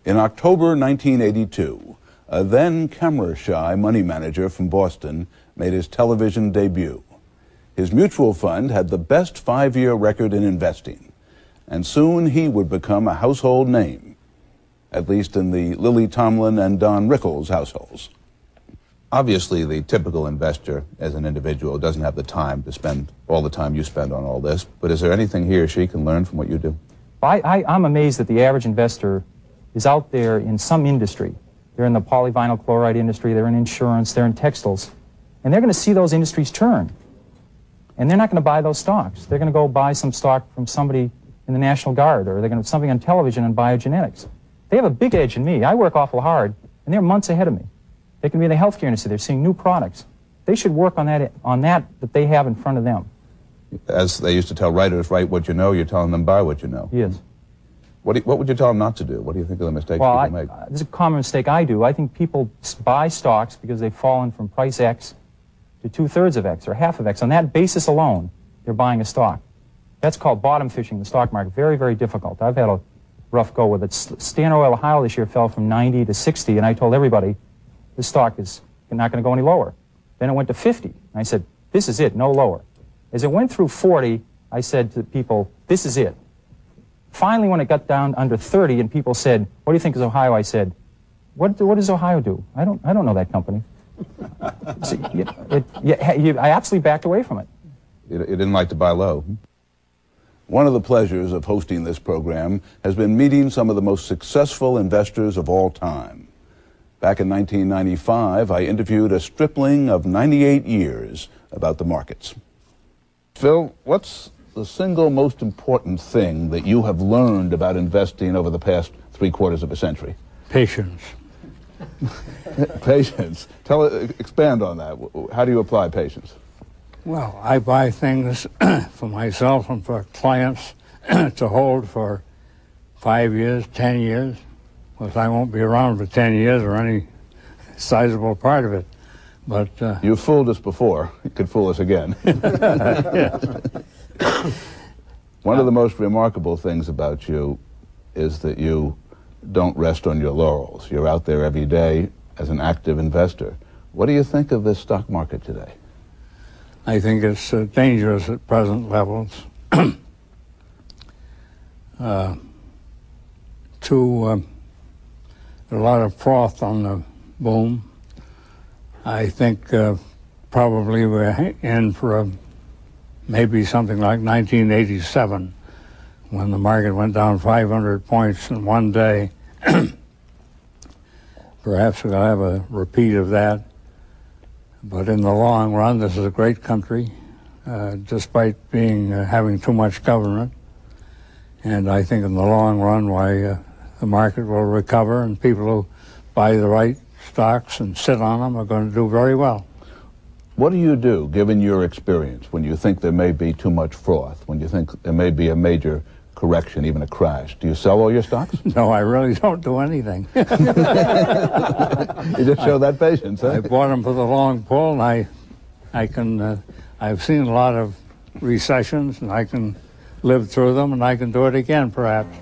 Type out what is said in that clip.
In October 1982, a then camera-shy money manager from Boston made his television debut. His mutual fund had the best 5-year record in investing, and soon he would become a household name, at least in the Lily Tomlin and Don Rickles households. Obviously, the typical investor as an individual doesn't have the time to spend all the time you spend on all this, but is there anything he or she can learn from what you do? I'm amazed that the average investor is out there in some industry. They're in the polyvinyl chloride industry, they're in insurance, they're in textiles, and they're going to see those industries turn. And they're not going to buy those stocks. They're going to go buy some stock from somebody in the National Guard, or they're going to do something on television on biogenetics. They have a big edge in me. I work awful hard, and they're months ahead of me. They can be in the healthcare industry. They're seeing new products. They should work on that they have in front of them. As they used to tell writers, write what you know, you're telling them buy what you know. Yes. What would you tell them not to do? What do you think are the mistakes people make? This is a common mistake I do. I think people buy stocks because they've fallen from price X to 2/3 of X or half of X. On that basis alone, they're buying a stock. That's called bottom fishing in the stock market. Very, very difficult. I've had a rough go with it. Standard Oil Ohio this year fell from 90 to 60, and I told everybody, this stock is not going to go any lower. Then it went to 50. And I said, this is it, no lower. As it went through 40, I said to people, this is it. Finally, when it got down under 30 and people said, what do you think is Ohio? I said, what does Ohio do? I don't know that company. So, I absolutely backed away from it. You didn't like to buy low. One of the pleasures of hosting this program has been meeting some of the most successful investors of all time. Back in 1995, I interviewed a stripling of 98 years about the markets. Phil, what's the single most important thing that you have learned about investing over the past 3/4 of a century? Patience. Patience. Expand on that. How do you apply patience? Well, I buy things for myself and for clients to hold for 5 years, 10 years, because I won't be around for 10 years or any sizable part of it. But you've fooled us before. You could fool us again. One of the most remarkable things about you is that you don't rest on your laurels. You're out there every day as an active investor. What do you think of this stock market today? I think it's dangerous at present levels. A lot of froth on the boom. I think probably we're in for maybe something like 1987, when the market went down 500 points in one day. Perhaps we'll have a repeat of that. But in the long run, this is a great country, despite having too much government. And I think in the long run, the market will recover, and people who buy the right stocks and sit on them are going to do very well. What do you do, given your experience, when you think there may be too much froth, when you think there may be a major correction, even a crash? Do you sell all your stocks? No, I really don't do anything. You just show that patience, huh? I bought them for the long pull, and I've seen a lot of recessions, and I can live through them, and I can do it again, perhaps.